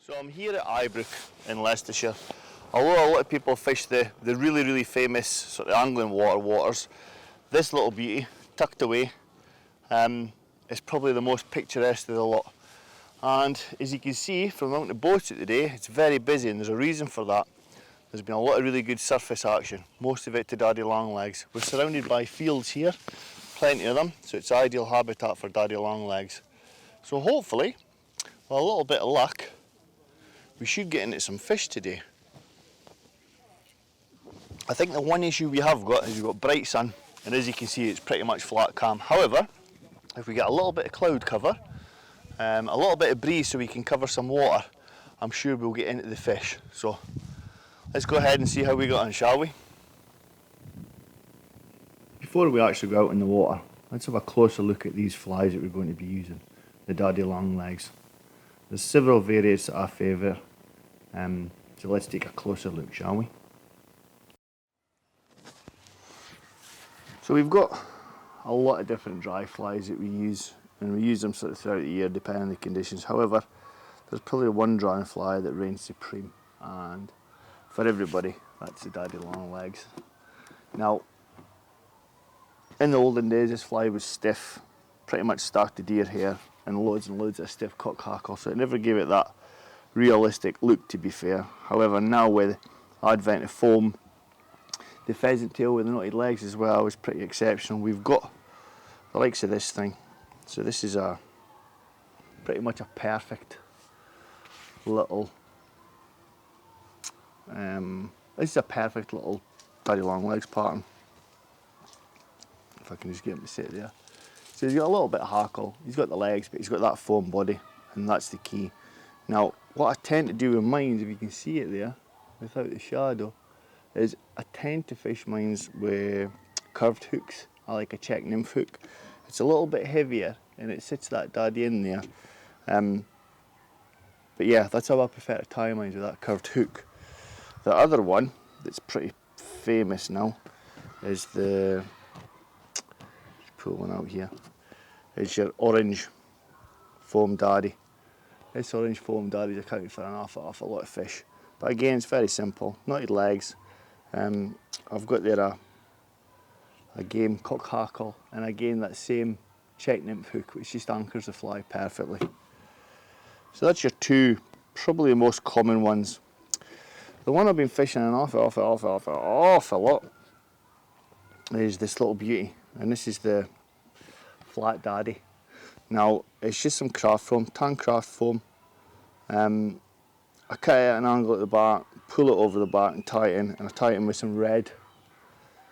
So I'm here at Ibrook in Leicestershire. Although a lot of people fish the really famous sort of angling waters, this little beauty, tucked away, is probably the most picturesque of the lot. And as you can see from the amount of boats out today, it's very busy, and there's a reason for that. There's been a lot of really good surface action, most of it to daddy longlegs. We're surrounded by fields here, plenty of them, so it's ideal habitat for daddy longlegs. So hopefully, with a little bit of luck, we should get into some fish today. I think the one issue we have got is we've got bright sun, and as you can see it's pretty much flat calm. However, if we get a little bit of cloud cover, a little bit of breeze so we can cover some water, I'm sure we'll get into the fish. So let's go ahead and see how we got on, shall we? Before we actually go out in the water, let's have a closer look at these flies that we're going to be using, the daddy longlegs. There's several variants that I favour, so let's take a closer look, shall we? So we've got a lot of different dry flies that we use, and we use them sort of throughout the year depending on the conditions. However, there's probably one dry fly that reigns supreme, and for everybody, that's the daddy longlegs. Now, in the olden days, this fly was stiff, pretty much started deer hair, and loads of stiff cock hackle, so it never gave it that realistic look, to be fair. However, now with the advent of foam, the pheasant tail with the knotted legs as well is pretty exceptional. We've got the likes of this thing. So this is pretty much a perfect little this is a perfect little daddy longlegs pattern. If I can just get him to sit there. So he's got a little bit of hackle, he's got the legs, but he's got that foam body, and that's the key. Now, what I tend to do with mines, if you can see it there, without the shadow, is I tend to fish mines with curved hooks. I like a check nymph hook. It's a little bit heavier, and it sits that daddy in there. But yeah, that's how I prefer to tie mines, with that curved hook. The other one that's pretty famous now is the, pull one out here, is your orange foam daddy. This orange foam daddy is accounted for an awful lot of fish. But again, it's very simple, knotted legs. I've got there a game cock hackle, and again that same check nymph hook, which just anchors the fly perfectly. So that's your two, probably the most common ones. The one I've been fishing an awful lot is this little beauty, and this is the flat daddy. Now, it's just some craft foam, tan craft foam. I cut it at an angle at the back, pull it over the back and tie it in, and I tie it in with some red,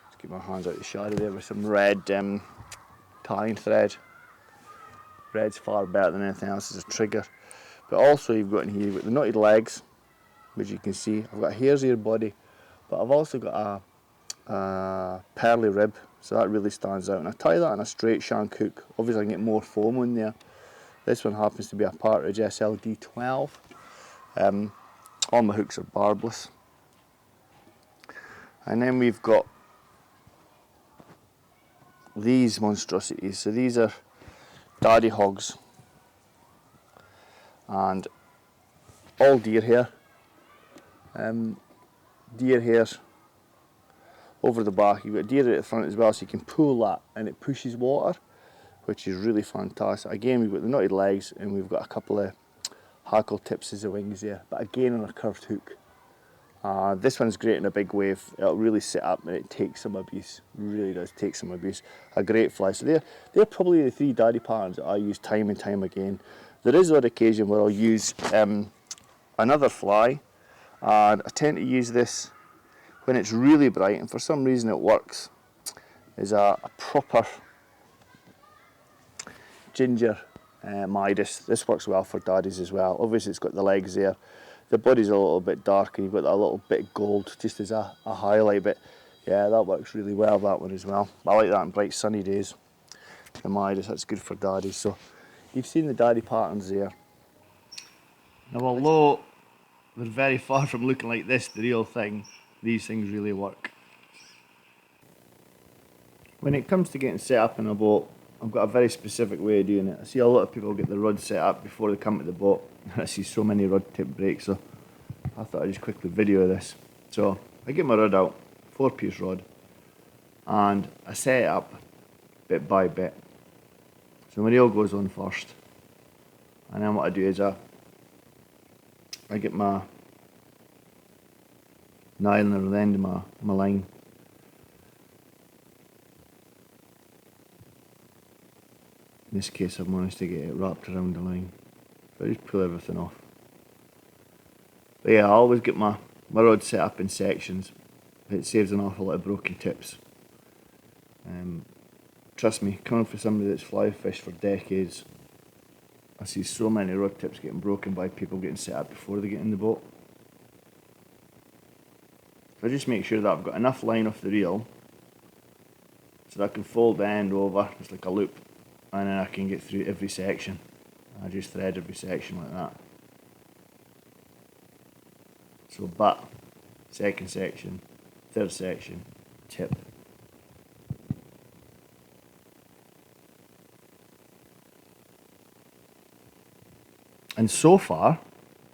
let's get my hands out of the shadow there, with some red tying thread. Red's far better than anything else as a trigger. But also you've got in here, you've got the knotted legs, which you can see. I've got a hare's ear body, but I've also got a pearly rib, so that really stands out. And I tie that on a straight shank hook. Obviously I can get more foam on there. This one happens to be a Partridge SLD12. All my hooks are barbless. And then we've got these monstrosities. So these are daddy hogs, and all deer hair. Deer hairs over the back. You've got deer at the front as well, so you can pull that and it pushes water, which is really fantastic. Again, we've got the knotted legs, and we've got a couple of hackle tips as the wings there, but again on a curved hook. This one's great in a big wave. It'll really sit up, and it takes some abuse. It really does take some abuse. A great fly. So they're probably the three daddy patterns that I use time and time again. There is an occasion where I'll use another fly, and I tend to use this when it's really bright, and for some reason it works, is a proper ginger Midas. This works well for daddies as well. Obviously it's got the legs there, the body's a little bit dark, and you've got that little bit of gold just as a highlight, but yeah, that works really well, that one as well. I like that on bright sunny days. The Midas, that's good for daddies. So you've seen the daddy patterns there. Now, although they're very far from looking like this, the real thing, these things really work. When it comes to getting set up in a boat, I've got a very specific way of doing it. I see a lot of people get the rod set up before they come to the boat. I see so many rod tip breaks, so I thought I'd just quickly video this. So I get my rod out, 4-piece rod, and I set it up bit by bit. So my reel goes on first, and then what I do is I get my nylon or the end of my line. In this case I've managed to get it wrapped around the line. So I just pull everything off. But yeah, I always get my rod set up in sections. It saves an awful lot of broken tips. Trust me, coming from somebody that's fly fished for decades, I see so many rod tips getting broken by people getting set up before they get in the boat. So I just make sure that I've got enough line off the reel so that I can fold the end over, just like a loop, and then I can get through every section. I just thread every section like that. So butt, second section, third section, tip. And so far,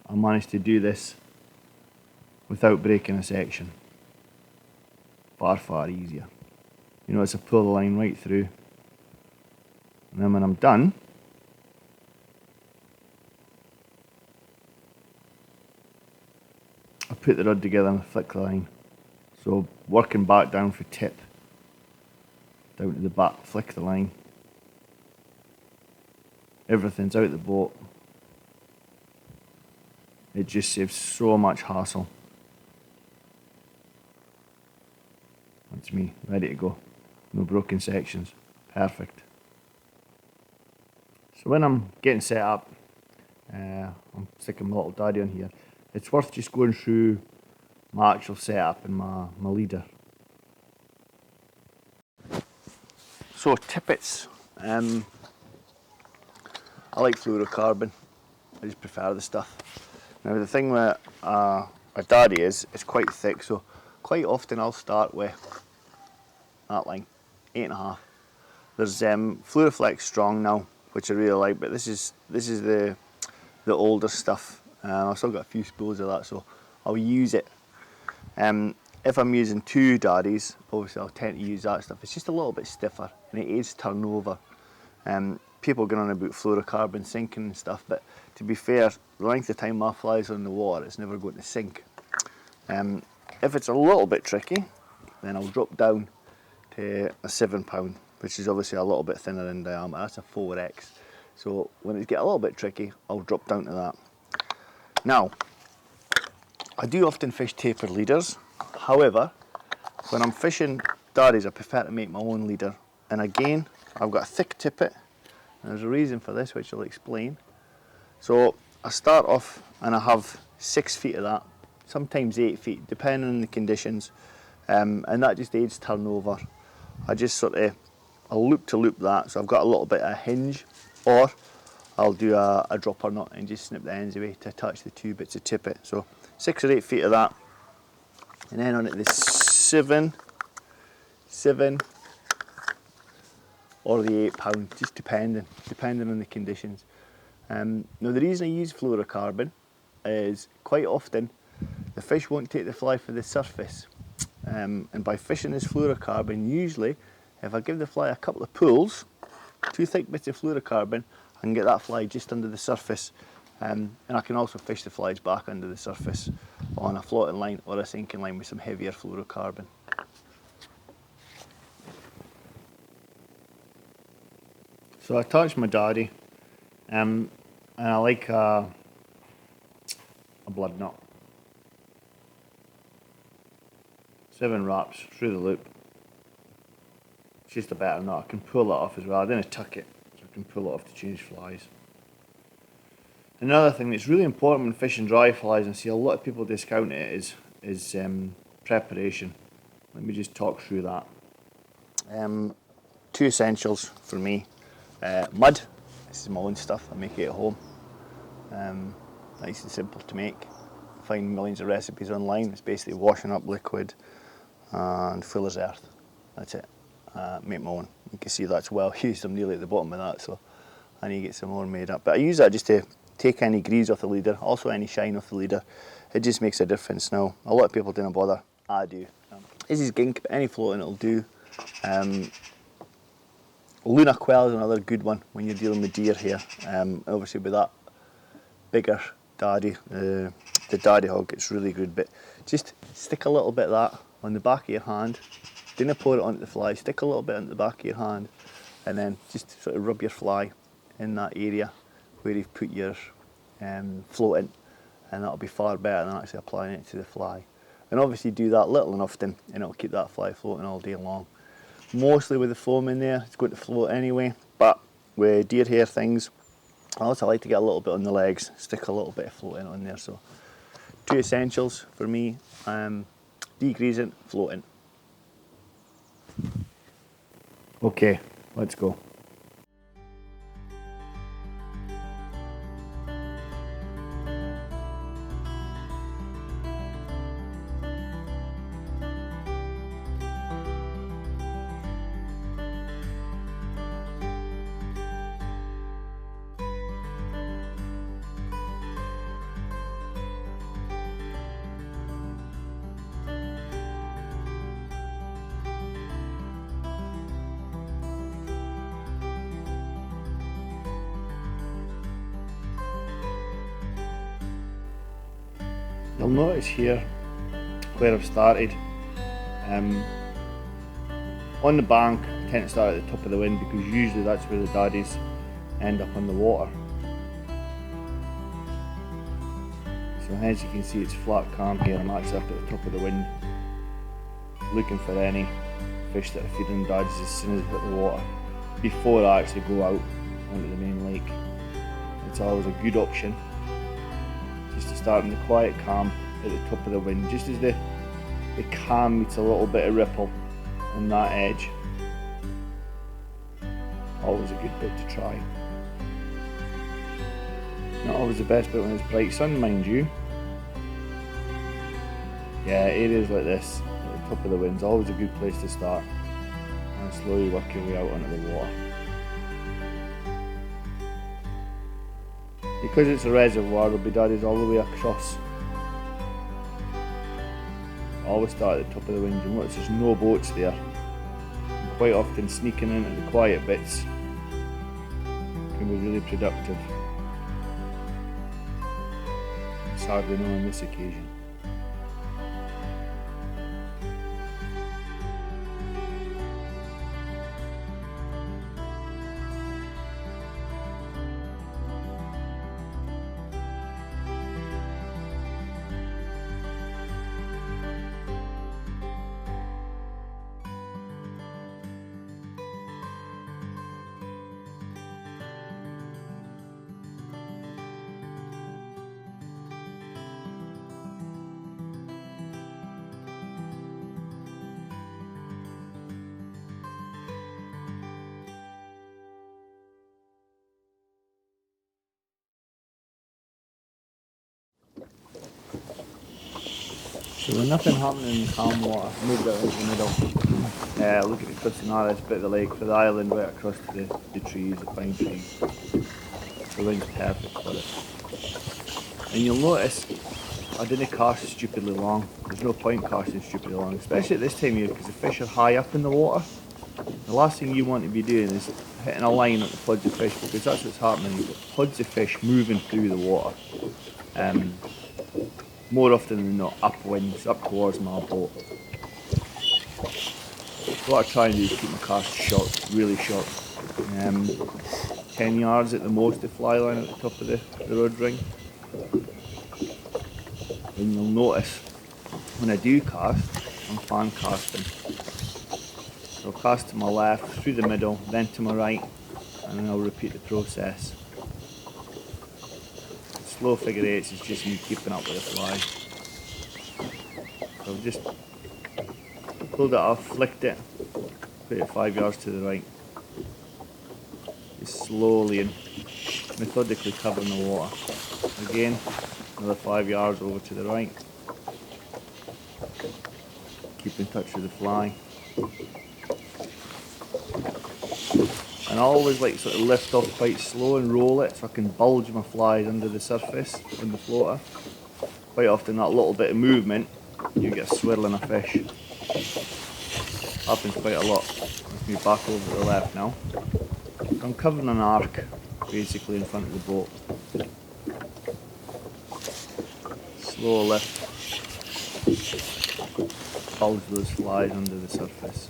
I managed to do this without breaking a section. Far, far easier. You notice I pull the line right through, and then when I'm done, I put the rod together and flick the line. So working back down for tip, down to the butt, flick the line. Everything's out the boat. It just saves so much hassle. That's me, ready to go. No broken sections. Perfect. So when I'm getting set up, I'm sticking my little daddy on here. It's worth just going through my actual setup and my leader. So tippets. I like fluorocarbon. I just prefer the stuff. Now the thing with a daddy is it's quite thick, so quite often I'll start with that line, 8.5. There's Fluoroflex Strong now, which I really like, but this is the older stuff. I've still got a few spools of that, so I'll use it. If I'm using 2 daddies, obviously I'll tend to use that stuff. It's just a little bit stiffer and it aids turnover. People get on about fluorocarbon sinking and stuff, but to be fair, the length of time my fly's on the water, it's never going to sink. If it's a little bit tricky, then I'll drop down to a 7 pound, which is obviously a little bit thinner in diameter. That's a 4X. So when it gets a little bit tricky, I'll drop down to that. Now, I do often fish tapered leaders. However, when I'm fishing daddies, I prefer to make my own leader. And again, I've got a thick tippet. There's a reason for this, which I'll explain. So I start off and I have 6 feet of that, sometimes 8 feet, depending on the conditions. And that just aids turnover. I just sort of, I'll loop to loop that, so I've got a little bit of hinge, or I'll do a dropper knot and just snip the ends away to attach the 2 bits of tippet. So 6 or 8 feet of that. And then on it the 7 or the 8 pound, just depending on the conditions. Now the reason I use fluorocarbon is quite often the fish won't take the fly for the surface. And by fishing this fluorocarbon, usually if I give the fly a couple of pulls, 2 thick bits of fluorocarbon, I can get that fly just under the surface. And I can also fish the flies back under the surface on a floating line or a sinking line with some heavier fluorocarbon. So I attach my daddy, and I like a blood knot. 7 wraps through the loop. It's just a better knot. I can pull it off as well. I didn't tuck it, so I can pull it off to change flies. Another thing that's really important when fishing dry flies, and I see a lot of people discount it, is preparation. Let me just talk through that. 2 essentials for me. Mud. This is my own stuff. I make it at home. Nice and simple to make. Find millions of recipes online. It's basically washing up liquid and fuller's earth. That's it. make my own. You can see that's well used. I'm nearly at the bottom of that, so I need to get some more made up. But I use that just to take any grease off the leader, also any shine off the leader. It just makes a difference now. A lot of people don't bother. I do. This is gink, but any floating it'll do. Luna quail is another good one when you're dealing with deer here. Obviously with that bigger daddy, the daddy hog, it's really good. But just stick a little bit of that on the back of your hand. Don't pour it onto the fly. Stick a little bit onto the back of your hand, and then just sort of rub your fly in that area where you've put your floating, and that'll be far better than actually applying it to the fly. And obviously do that little and often, and it'll keep that fly floating all day long. Mostly with the foam in there, it's going to float anyway, but with deer hair things, I also like to get a little bit on the legs, stick a little bit of floating on there. So 2 essentials for me, degreasing, floating. Okay, let's go. You'll notice here where I've started. On the bank, I tend to start at the top of the wind because usually that's where the daddies end up on the water. So as you can see, it's flat calm here. I'm actually up at the top of the wind, looking for any fish that are feeding daddies as soon as they hit the water, before I actually go out onto the main lake. It's always a good option just to start in the quiet calm at the top of the wind, just as the calm meets a little bit of ripple on that edge. Always a good bit to try. Not always the best bit when it's bright sun, mind you. Yeah, areas like this at the top of the wind is always a good place to start, and slowly work your way out onto the water. Because it's a reservoir, there'll be daddies all the way across. Always start at the top of the wind. You'll notice there's no boats there. And quite often sneaking into the quiet bits can be really productive. Sadly not on this occasion. So with nothing happening in calm water, moved out into the middle. Look at the crossing this bit of the lake for the island right across to the trees, the pine trees. The wind's perfect for it. And you'll notice I didn't cast stupidly long. There's no point casting stupidly long, especially at this time of year because the fish are high up in the water. The last thing you want to be doing is hitting a line at the floods of fish, because that's what's happening. You've got floods of fish moving through the water. More often than not, upwinds, up towards my boat. What I try and do is keep my cast short, really short. 10 yards at the most, the fly line at the top of the rod ring. And you'll notice when I do cast, I'm fan casting. So I'll cast to my left, through the middle, then to my right, and then I'll repeat the process. Slow figure eights is just me keeping up with the fly. So I've just pulled it off, flicked it, put it 5 yards to the right. Just slowly and methodically covering the water. Again, another 5 yards over to the right. Keep in touch with the fly. And I always like sort of lift off quite slow and roll it so I can bulge my flies under the surface in the floater. Quite often that little bit of movement, you get a swirling of fish. Happens quite a lot. Let's move back over to the left now. I'm covering an arc basically in front of the boat. Slow lift. Bulge those flies under the surface.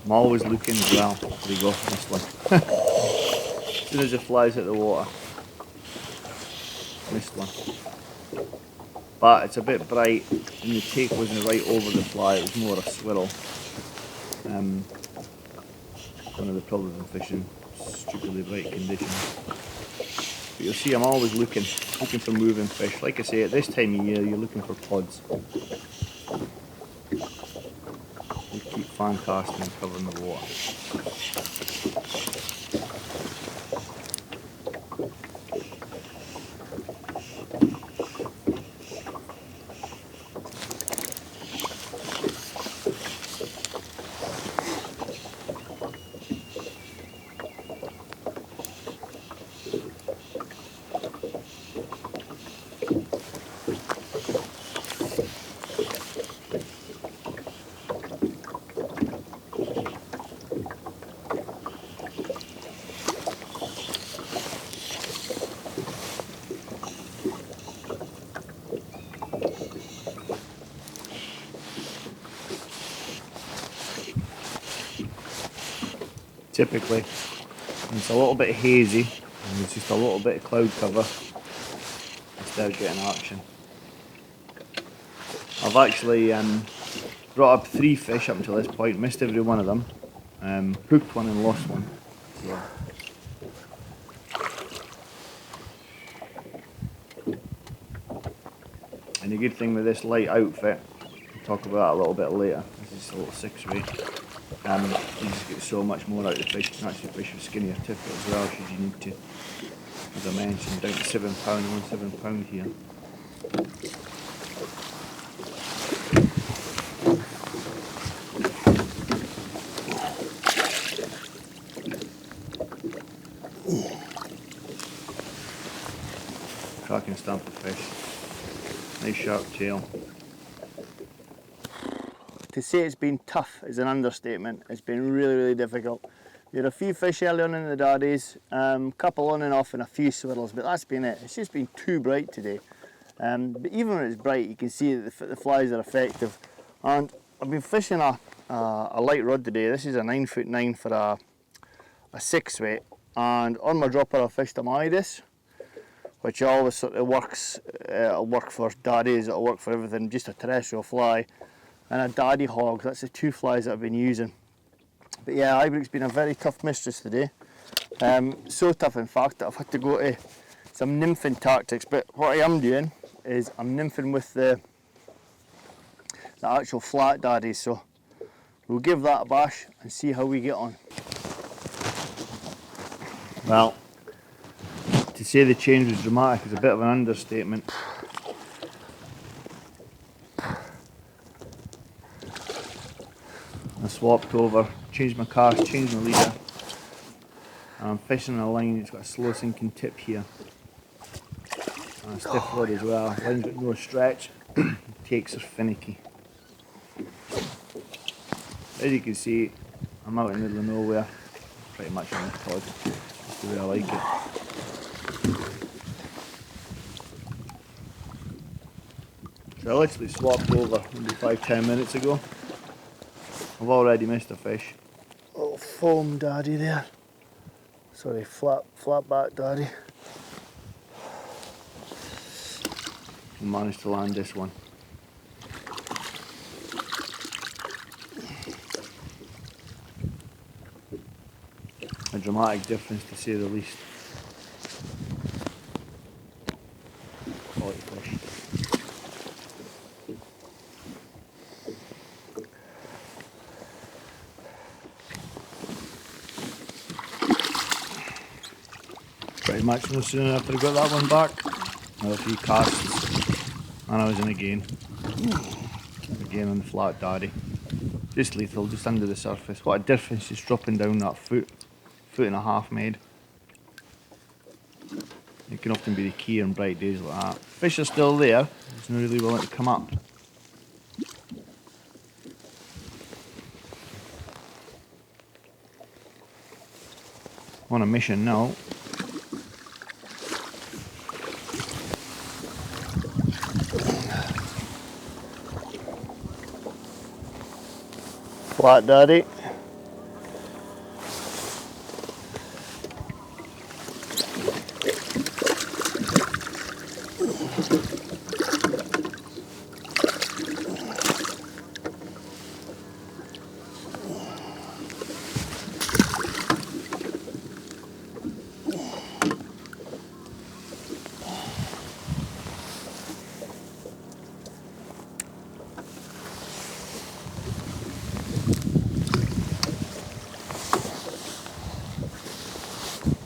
I'm always looking as well. There you go, this one. As soon as the flies hit the water. Missed one. But it's a bit bright and the take wasn't right over the fly, it was more a swirl. One of the problems in fishing, stupidly bright conditions. But you'll see I'm always looking for moving fish. Like I say, at this time of year you're looking for pods. You keep fan casting and covering the water. Typically, when it's a little bit hazy and there's just a little bit of cloud cover, I start getting action. I've actually brought up 3 fish up until this point, missed every one of them, hooked one and lost one. So. And the good thing with this light outfit, we'll talk about that a little bit later, this is a little 6-weight. You just get so much more out of the fish. You can actually fish with skinnier tippet as well should you need to. As I mentioned, down to £7, only £7 here. Cracking stamp of fish. Nice sharp tail. To say it's been tough is an understatement. It's been really difficult. We had a few fish early on in the daddies, couple on and off and a few swirls, but that's been it. It's just been too bright today. But even when it's bright, you can see that the flies are effective. And I've been fishing a light rod today. This is a 9'9" for a 6-weight. And on my dropper I fished a Midas, which always sort of works. It'll work for daddies, it'll work for everything, just a terrestrial fly. And a daddy hog, that's the 2 flies that I've been using. But yeah, Ibrook's been a very tough mistress today. So tough in fact that I've had to go to some nymphing tactics, but what I am doing is I'm nymphing with the actual flat daddies, so we'll give that a bash and see how we get on. Well, to say the change was dramatic is a bit of an understatement. I swapped over, changed my cast, changed my leader, and I'm fishing a line that's got a slow sinking tip here, and a stiff rod as well. Line's got no stretch, takes are finicky. As you can see, I'm out in the middle of nowhere, pretty much on this pod, just the way I like it. So I literally swapped over maybe 5-10 minutes ago. I've already missed a fish. Little foam daddy there. Sorry, flat back daddy. I managed to land this one. A dramatic difference to say the least. Quality fish. Pretty much no sooner after I got that one back, another few casts, And I was in again. Again on the flat daddy. Just lethal, just under the surface. What a difference just dropping down that foot and a half made. It can often be the key on bright days like that. Fish are still there, it's not really willing to come up. On a mission now. Flat daddy.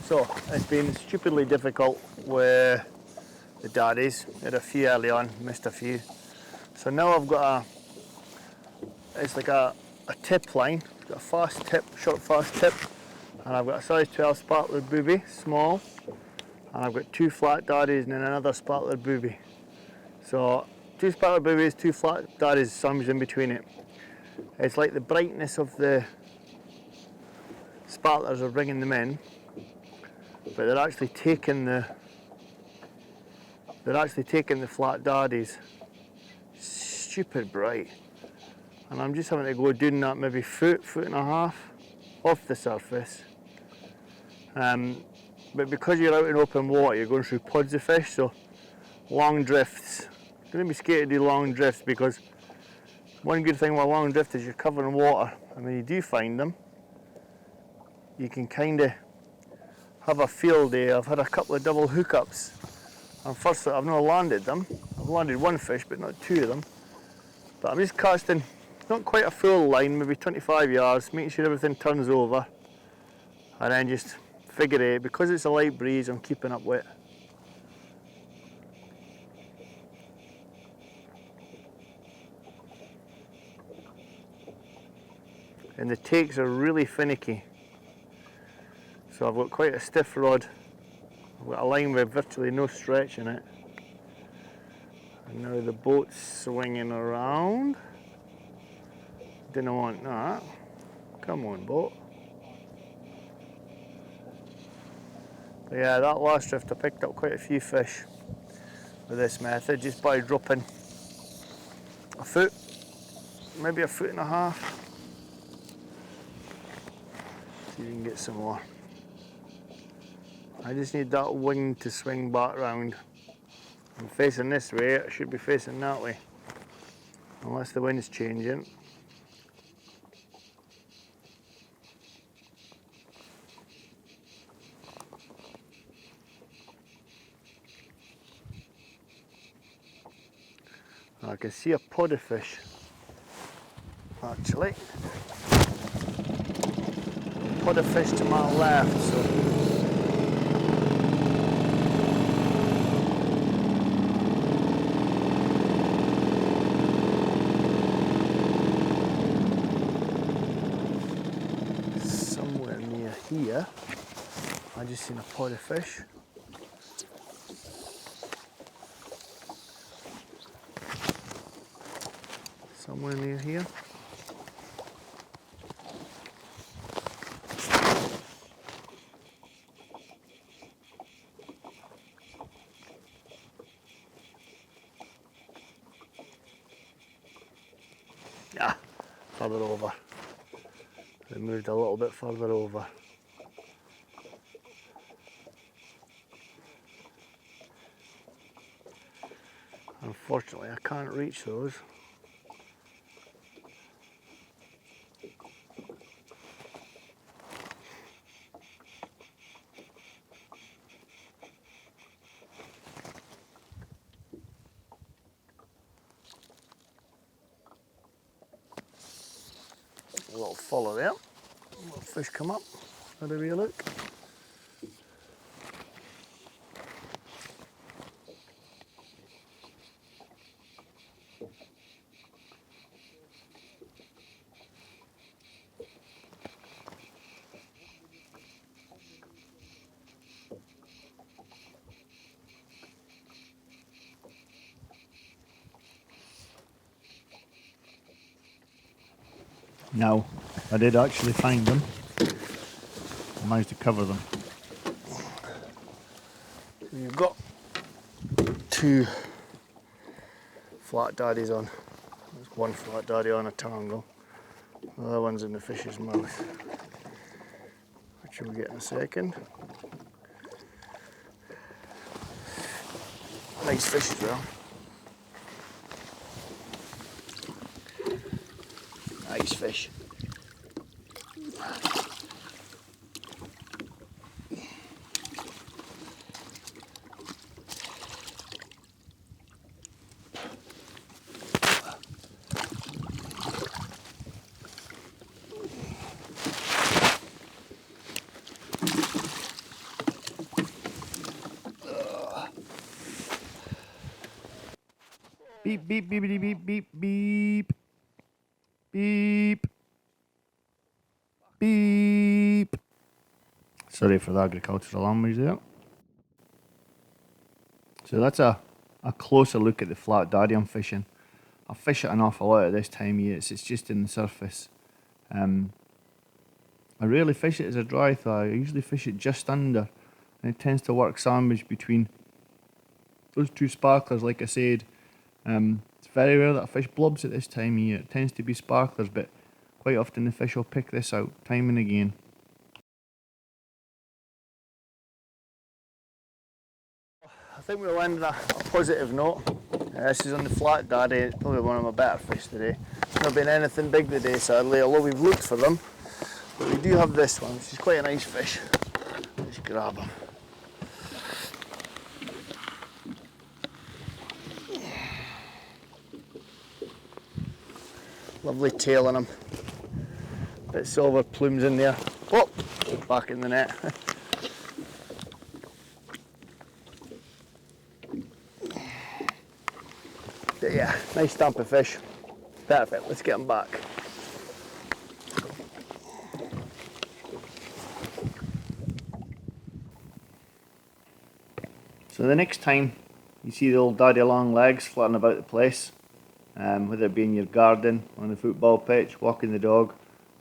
So it's been stupidly difficult with the daddies. Had a few early on, missed a few. So now I've got it's like a tip line. I've got a fast tip, short fast tip, and I've got a size 12 sparkler booby, small, and I've got 2 flat daddies and then another sparkler booby. So 2 sparkler boobies, 2 flat daddies, sums in between it. It's like the brightness of the sparklers are bringing them in, but they're actually taking the flat daddies. Stupid bright. And I'm just having to go doing that maybe foot and a half off the surface. But because you're out in open water, you're going through pods of fish, so long drifts. I'm going to be scared to do long drifts because one good thing with long drift is you're covering water, and when you do find them, you can kind of have a field day. I've had a couple of double hookups, and first I've not landed them. I've landed one fish, but not 2 of them. But I'm just casting, not quite a full line, maybe 25 yards, making sure everything turns over, and then just figure eight. Because it's a light breeze, I'm keeping up with it. And the takes are really finicky. So I've got quite a stiff rod. I've got a line with virtually no stretch in it. And now the boat's swinging around. Didn't want that. Come on, boat. But yeah, that last drift I picked up quite a few fish with this method, just by dropping a foot, maybe a foot and a half. See if you can get some more. I just need that wing to swing back round. I'm facing this way, I should be facing that way, unless the wind's changing. I can see a pod of fish, actually. A pod of fish to my left, so. Somewhere near here, I just seen a pod of fish. Somewhere near here. Yeah, further over. They moved a little bit further over. Unfortunately, I can't reach those. A little follow there. A little fish come up. Have a wee look. Now, I did actually find them. I managed to cover them. So you've got two flat daddies on. There's one flat daddy on a tangle. The other one's in the fish's mouth, which you'll get in a second. Nice fish as well. Nice fish. Beep, beep, beep, beep, beep, beep, beep. Beep. Beep. Sorry for the agricultural language there. So that's a closer look at the flat daddy I'm fishing. I fish it an awful lot at this time of year. It's just in the surface. I rarely fish it as a dry thaw. I usually fish it just under, and it tends to work sandwiched between those two sparklers, like I said. It's very rare that a fish blobs at this time of year. It tends to be sparklers, but quite often the fish will pick this out time and again. I think we'll end on a positive note. This is on the flat daddy. It's probably one of my better fish today. It's not been anything big today, sadly, although we've looked for them. But we do have this one, which is quite a nice fish. Just grab him. Lovely tail on him. Bit silver plumes in there. Oh, back in the net. But yeah, nice stamp of fish. Perfect, let's get him back. So the next time you see the old daddy long legs flitting about the place, whether it be in your garden, on the football pitch, walking the dog,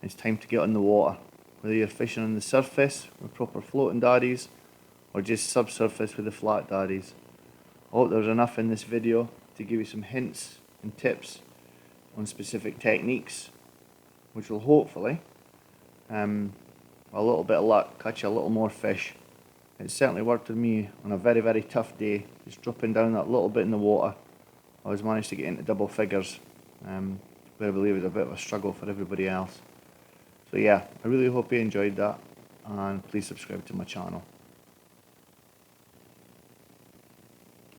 it's time to get on the water. Whether you're fishing on the surface with proper floating daddies, or just subsurface with the flat daddies. I hope there's enough in this video to give you some hints and tips on specific techniques, which will hopefully, a little bit of luck, catch you a little more fish. It certainly worked with me on a very, very tough day, just dropping down that little bit in the water. I was managed to get into double figures, where I believe it was a bit of a struggle for everybody else. So yeah, I really hope you enjoyed that, and please subscribe to my channel.